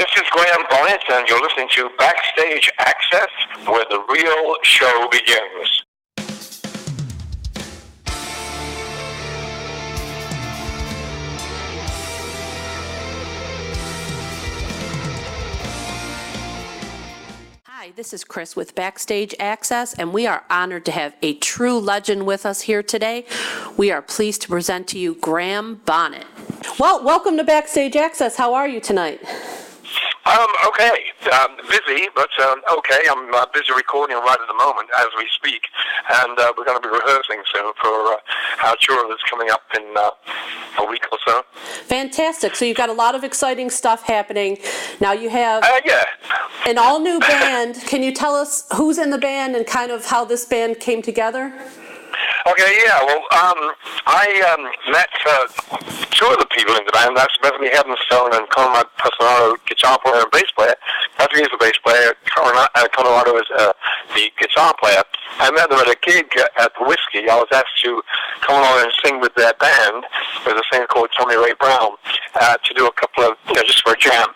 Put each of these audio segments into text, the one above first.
This is Graham Bonnet, and you're listening to Backstage Access, where the real show begins. Hi, this is Chris with Backstage Access, and we are honored to have a true legend with us here today. We are pleased to present to you Graham Bonnet. Well, welcome to Backstage Access. How are you tonight? Okay. Busy, but okay. I'm busy recording right at the moment as we speak, and we're going to be rehearsing soon for our tour that's coming up in a week or so. Fantastic. So you've got a lot of exciting stuff happening. Now you have an all-new band. Can you tell us who's in the band and kind of how this band came together? Okay, yeah, well, I met two of the people in the band. That's Bethany Heavenstone and Conrad Personato, guitar player and bass player. Bethany is the bass player, Conrado is the guitar player. I met them at a gig at the Whiskey. I was asked to come along and sing with their band, with a singer called Tommy Ray Brown, to do a couple of, just for a jam.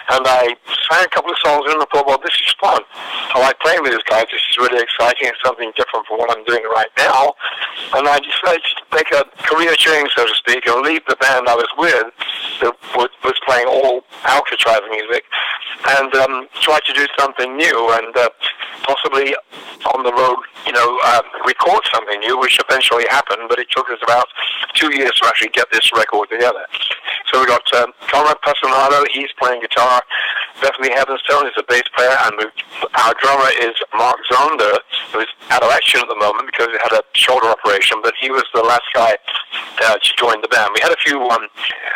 And I sang a couple of songs and I thought, well, this is fun. I like playing with these guys. This is really exciting. It's something different from what I'm doing right now. And I decided to make a career change, so to speak, and leave the band I was with that was playing all Alcatraz music and try to do something new and possibly on the road, record something new, which eventually happened, but it took us about 2 years to actually get this record together. So we got Conrad Personato, he's playing guitar. Bethany Heavenstone is a bass player, and our drummer is Mark Zonder, who is out of action at the moment because he had a shoulder operation, but he was the last guy to join the band. We had a few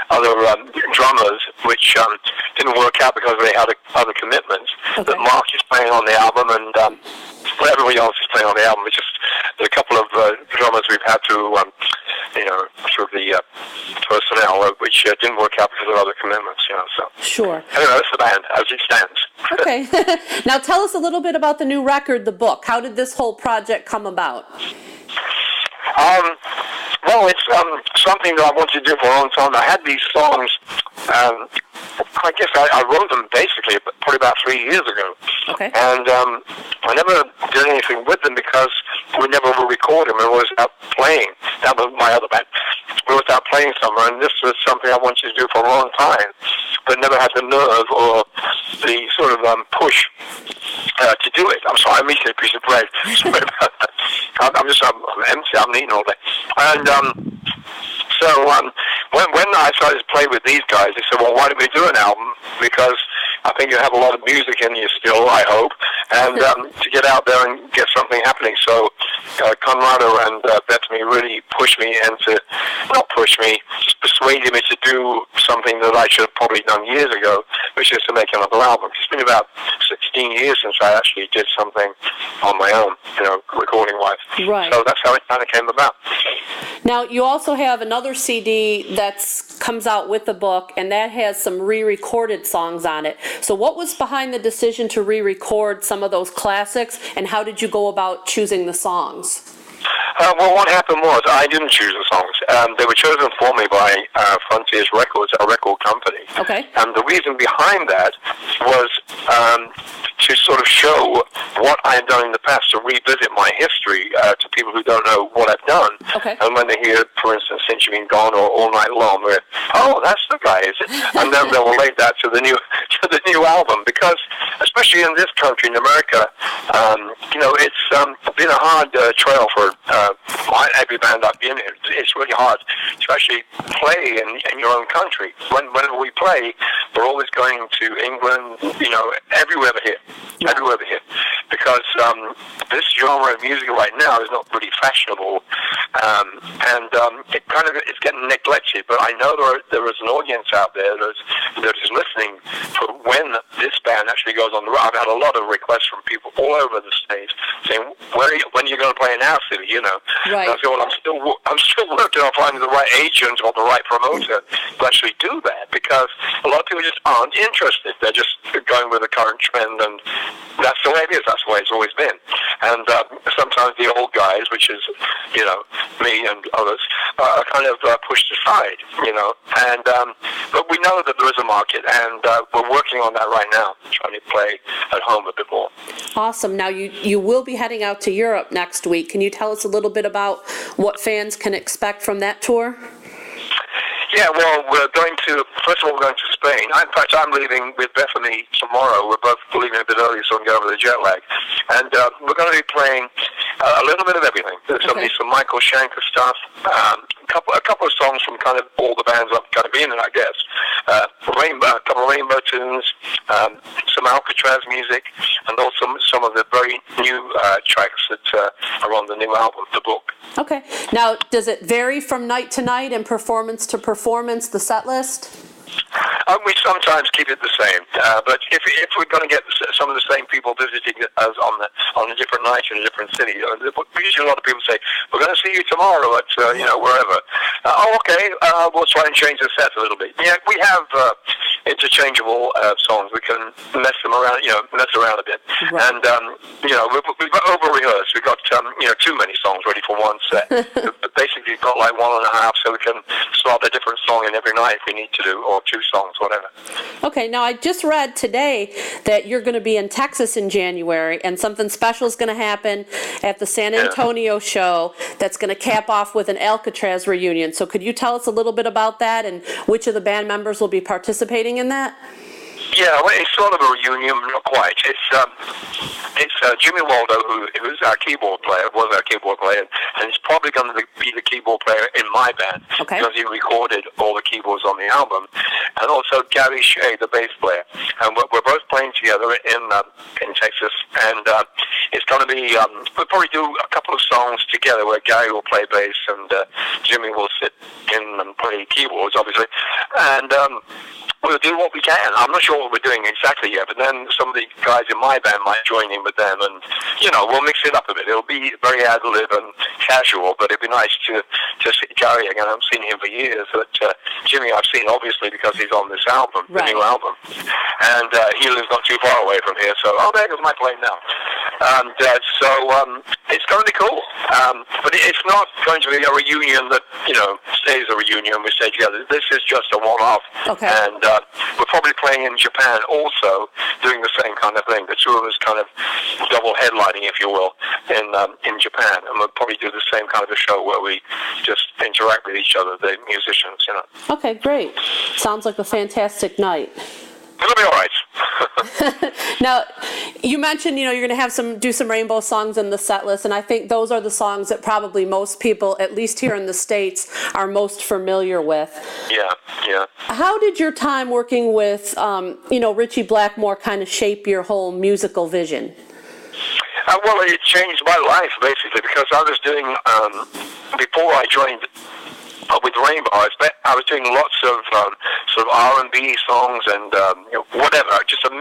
other drummers, which didn't work out because they had other commitments. Okay. But Mark is playing on the album, and everybody else is playing on the album. It's just a couple of drummers we've had to, through the personnel, which didn't work out because of other commitments, so. Sure. Anyway, that's the band as it stands. Okay. Now tell us a little bit about the new record, the book. How did this whole project come about? Well, it's something that I wanted to do for a long time. I had these songs, I guess I wrote them basically probably about 3 years ago. Okay. And I never did anything with them because we never recorded them. It was out playing. That was my other band. We was out playing somewhere, and this was something I wanted to do for a long time, but never had the nerve or the sort of push to do it. I'm sorry, I'm eating a piece of bread. Sorry about that. I'm empty. I'm eating all day. And so when I started to play with these guys, they said, well, why don't we do an album? Because I think you have a lot of music in you still, I hope, and to get out there and get something happening. So Conrado and Bethany really pushed me just persuaded me to do something that I should have probably done years ago, which is to make another album. It's been about 16 years since I actually did something on my own, recording-wise. Right. So that's how it kind of came about. Now, you also have another CD that comes out with the book, and that has some re-recorded songs on it. So what was behind the decision to re-record some of those classics, and how did you go about choosing the songs? Well, what happened was I didn't choose the songs. They were chosen for me by Frontiers Records, a record company. Okay. And the reason behind that was to sort of show what I had done in the past, to revisit my history to people who don't know what I've done. Okay. And when they hear, for instance, Since You've Been Gone or All Night Long, they're, oh, that's the guy, is it? And then they'll relate that to the new album, because especially in this country, in America, it's been a hard trail for every band I've been in. It's really hard to actually play in your own country. Whenever we play, we're always going to England, everywhere but here. Yeah. Everywhere but here. Because this genre of music right now is not really fashionable, and it's getting neglected. But I know there is an audience out there that is listening for when this band actually goes on the road. I've had a lot of requests from people all over the States saying, when are you going to play in our city, Right. And I said, well, I'm still working on finding the right agent or the right promoter to actually do that, because a lot of people just aren't interested. They're just going with the current trend, and that's the way it is. That's the way it's always been. and sometimes the old guys, which is, you know, me and others, are kind of pushed aside, you know. And but we know that there is a market, and we're working on that right now, trying to play at home a bit more. Awesome. Now, you will be heading out to Europe next week. Can you tell us a little bit about what fans can expect from that tour? Yeah, well, first of all, we're going to Spain. In fact, I'm leaving with Bethany tomorrow. We're both leaving a bit early so we can get over the jet lag. And we're going to be playing a little bit of everything. There's going to be some Michael Schenker stuff, a couple of songs from kind of all the bands I'm going to be in it, I guess. A couple of Rainbow tunes, some Alcatraz music, and also some of the very new tracks that are on the new album, The Book. Okay. Now, does it vary from night to night and performance to performance, the set list? We sometimes keep it the same, but if we're going to get some of the same people visiting us on a different night in a different city, usually a lot of people say, we're going to see you tomorrow at, you know, wherever. Okay, we'll try and change the set a little bit. Yeah, we have interchangeable songs. We can mess around a bit. Right. And, you know, we've got over-rehearsed. We've got, you know, too many songs ready for one set. Basically, we've got like 1.5, so we can slot a different song in every night if we need to do, or 2 songs, whatever. Okay, now I just read today that you're going to be in Texas in January, and something special is going to happen at the San Antonio show that's going to cap off with an Alcatraz reunion. So could you tell us a little bit about that and which of the band members will be participating in that? Yeah, well, it's sort of a reunion, not quite. It's Jimmy Waldo, who's our keyboard player, was our keyboard player, and he's probably going to be the keyboard player in my band, because he recorded all the keyboards on the album, and also Gary Shea, the bass player. And we're both playing together in Texas, and it's going to be, we'll probably do a couple of songs together where Gary will play bass and Jimmy will sit in and play keyboards, obviously, and we'll do what we can. I'm not sure what we're doing exactly yet, but then some of the guys in my band might join in with them, and, you know, we'll mix it up a bit. It'll be very ad-lib and casual, but it'd be nice to see Gary again. I haven't seen him for years, but Jimmy I've seen, obviously, because he's on this album, the new album. And he lives not too far away from here, so, there goes my plane now. And so it's going to be cool. But it's not going to be a reunion that, you know, stays a reunion. We stay together. This is just a one-off. Okay. And we're probably playing in Japan also, doing the same kind of thing. The two of us kind of double headlining, if you will, in Japan. And we'll probably do the same kind of a show where we just interact with each other, the musicians, you know. Okay, great. Sounds like a fantastic night. It'll be all right. Now, you mentioned, you know, you're going to have do some Rainbow songs in the set list, and I think those are the songs that probably most people, at least here in the States, are most familiar with. Yeah, yeah. How did your time working with, you know, Ritchie Blackmore kind of shape your whole musical vision? Well, it changed my life, basically, because I was doing, before I joined with Rainbow, I was doing lots of sort of R&B songs and you know, whatever, just a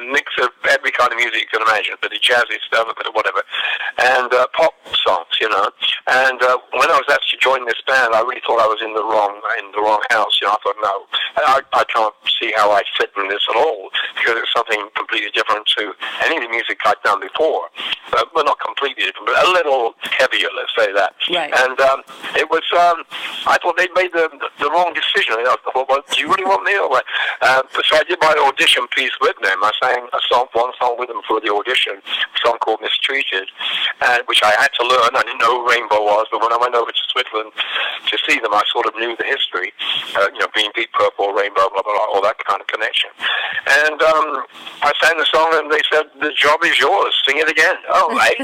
mix of every kind of music you can imagine, a bit of jazzy stuff, a bit of whatever, and pop songs, you know. And when I was asked to join this band, I really thought I was in the wrong house. You know, I thought, no, I can't see how I fit in this at all, because it's something completely different to any of the music I'd done before. Well, not completely different, but a little heavier, let's say that. Right. And it was. I thought they'd made the wrong decision. I thought, well, do you really want me? Or what? So I did my audition piece with them. I sang one song with them for the audition, a song called Mistreated, which I had to learn. I didn't know who Rainbow was, but when I went over to Switzerland to see them, I sort of knew the history, you know, being Deep Purple, Rainbow, blah, blah, blah, all that kind of connection. And I sang the song, and they said, the job is yours. Sing it again. Oh, right.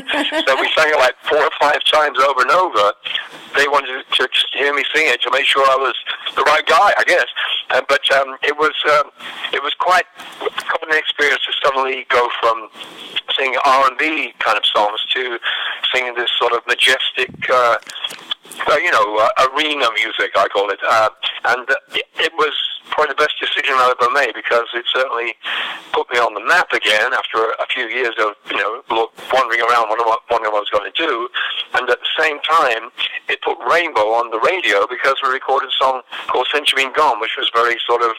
So we sang it like 4 or 5 times over and over. They wanted to hear me sing it to make sure I was the right guy, I guess. But it was quite an experience to suddenly go from singing R&B kind of songs to singing this sort of majestic, you know, arena music, I call it. And it was probably the best decision I ever made, because it certainly put me on the map again after a few years of, you know, wandering around wondering what I was going to do. And at the same time, it put Rainbow on the radio, because we recorded a song called Since You've Been Gone, which was very sort of,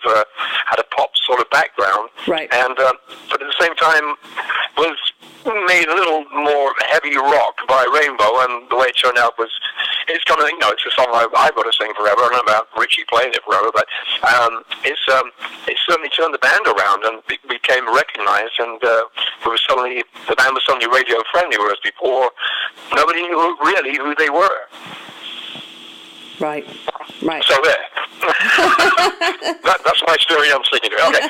had a pop sort of background. Right. And, but at the same time, was made a little more heavy rock by Rainbow, and the way it turned out was, it's kind of, it's a song I've got to sing forever. I don't know about Ritchie playing it forever, but it certainly turned the band around and became recognized, and the band was suddenly radio friendly, whereas before nobody knew really who they were. Right. So there. That's my story I'm sticking to. Okay.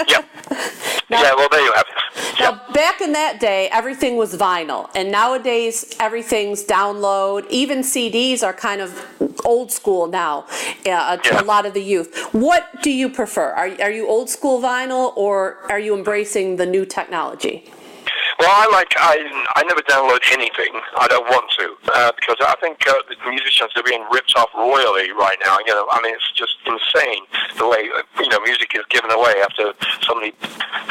Yeah. Well, there you have it. Now, back in that day, everything was vinyl, and nowadays everything's download. Even CDs are kind of old school now to a lot of the youth. What do you prefer? Are you old school vinyl, or are you embracing the new technology? Well, I never download anything. I don't want to, because I think the musicians are being ripped off royally right now. It's just insane the way music is given away after somebody.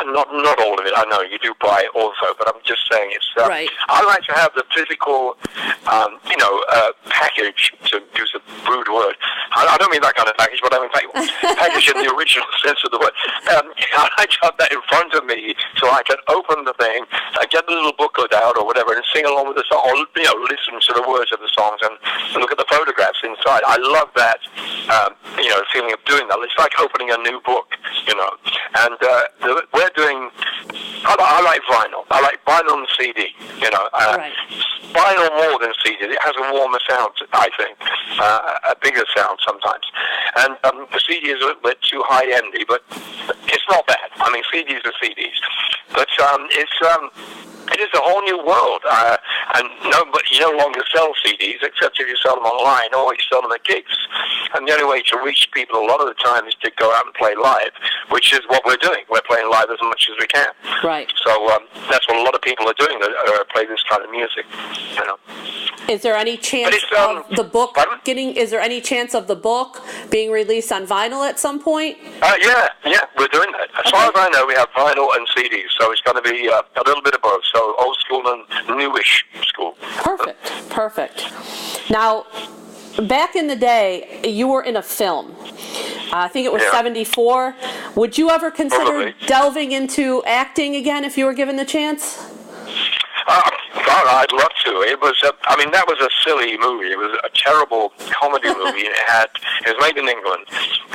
Not all of it. I know you do buy it also, but I'm just saying it's. Right. I like to have the physical, package, to use a rude word. I don't mean that kind of package, but I mean package in the original sense of the word. I like to have that in front of me so I can open the thing. I get the little booklet out or whatever and sing along with the song, or listen to the words of the songs and look at the photographs inside. I love that, feeling of doing that. It's like opening a new book, And we're doing. I like vinyl. I like vinyl and CD. Right. Vinyl more than CD. It has a warmer sound, I think, a bigger sound sometimes. And the CD is a little bit too high-endy, but it's not bad. CDs are CDs, but it is a whole new world, and you no longer sell CDs except if you sell them online or you sell them at gigs. And the only way to reach people a lot of the time is to go out and play live, which is what we're doing. We're playing live as much as we can. Right. So that's what a lot of people are doing, play this kind of music. Is there any chance of the book Is there any chance of the book being released on vinyl at some point? Yeah, we're doing that. As far as I know, we have vinyl and CDs, so it's going to be a little bit of both. So old school and newish school. Perfect. Now, back in the day, you were in a film. I think it was 74. Would you ever consider delving into acting again if you were given the chance? I'd love to. It was, that was a silly movie. It was a terrible comedy movie. It was made in England,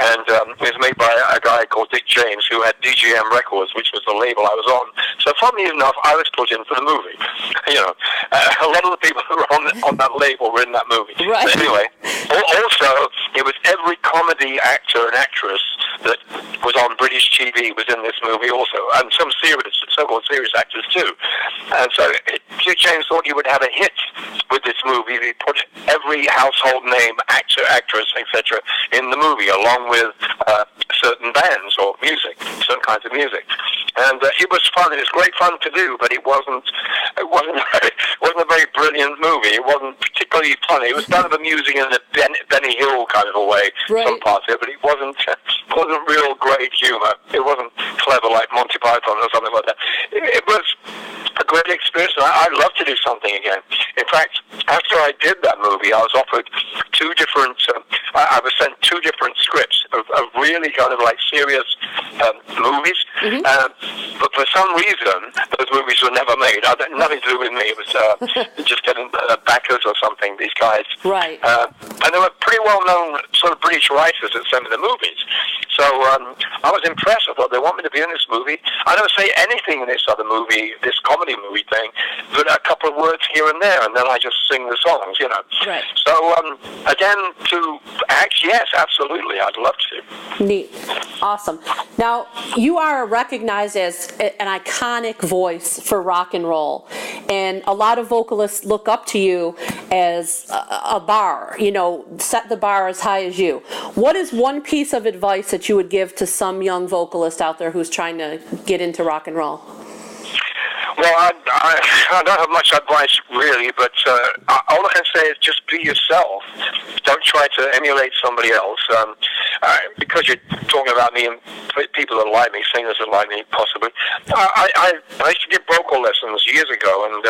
and it was made by a guy called Dick James, who had DGM Records, which was the label I was on. So, funnily enough, I was put in for the movie. A lot of the people who were on that label were in that movie. Right. But anyway, also, it was every comedy actor and actress that was on British TV was in this movie also, and some so-called serious actors too. And so Dick James thought he would have a hit with this movie. He put every household name, actor, actress, etc. in the movie, along with certain bands or music, certain kinds of music. And it was fun. It was great fun to do, but it wasn't a very brilliant movie. It wasn't particularly funny. It was kind of amusing in a Benny Hill kind of a way, some parts of it, but it wasn't real great humor. It wasn't clever like Monty Python or something like that. It was a great experience. I'd love to do something again. In fact, after I did that movie, I was offered two different. I was sent two different scripts of really kind of like serious movies. Mm-hmm. But for some reason, those movies were never made. Nothing to do with me. It was just getting backers or something. These guys, right? And they were pretty well-known sort of British writers that sent me the movies. So I was impressed. I thought they want me to be in this movie. I don't say anything in this other movie, this comedy movie thing, but a couple of words here and there, and then I just sing the songs, Right. So again, to act, yes, absolutely, I'd love to. Neat. Awesome. Now, you are recognized as an iconic voice for rock and roll, and a lot of vocalists look up to you as a bar, set the bar as high as you. What is one piece of advice that you would give to some young vocalist out there who's trying to get into rock and roll? Well, I don't have much advice, really, but all I can say is just be yourself. Don't try to emulate somebody else. Because you're talking about me and people that like me, singers that like me, possibly. I used to give vocal lessons years ago, and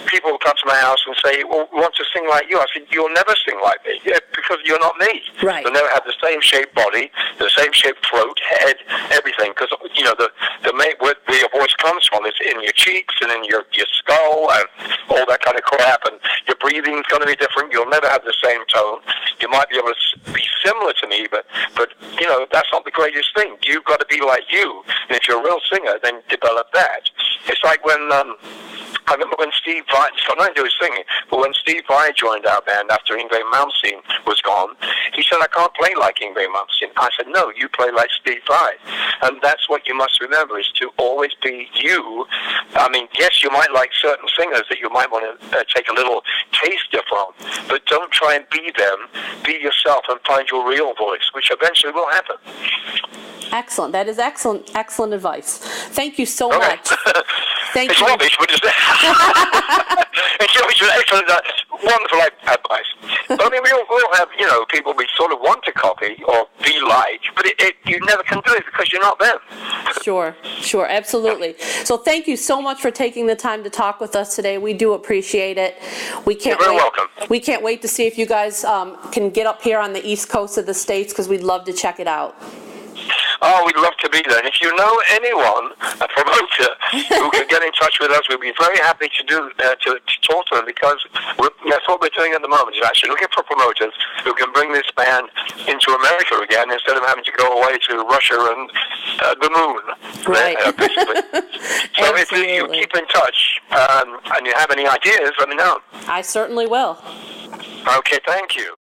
people would come to my house and say, well, we want to sing like you. I said, you'll never sing like me, because you're not me. Right. You'll never have the same shaped body, the same shaped throat, head, everything, because, where your voice comes from is in your cheeks and in your skull and all that kind of crap, and your breathing's going to be different. You'll never have the same tone. You might be able to be similar to me, but that's not the greatest thing. You've got to be like you. And if you're a real singer, then develop that. It's like when I remember when Steve Vai, so I don't do his singing, but when Steve Vai joined our band after Yngwie Malmsteen was gone, he said, I can't play like Yngwie Malmsteen. I said, no, you play like Steve Vai. And that's what you must remember, is to always be you. I mean, yes, you might like certain singers that you might want to take a little taster from, but don't try and be them. Be yourself and find your real voice, which eventually will happen. Excellent. That is excellent advice. Thank you so much. Thank it's you. Rubbish, but it's excellent, wonderful advice. But I mean, we all have, people we sort of want to copy or be like, but you never can do it because you're not them. Sure, absolutely. So thank you so much for taking the time to talk with us today. We do appreciate it. You're very welcome. We can't wait to see if you guys can get up here on the East Coast of the States, because we'd love to check it out. Oh, we'd love to be there. And if you know anyone, a promoter, who can get in touch with us, we'd be very happy to talk to them, because that's what we're doing at the moment, is actually looking for promoters who can bring this band into America again instead of having to go away to Russia and the moon. Right. Basically. So if you keep in touch and you have any ideas, let me know. I certainly will. Okay, thank you.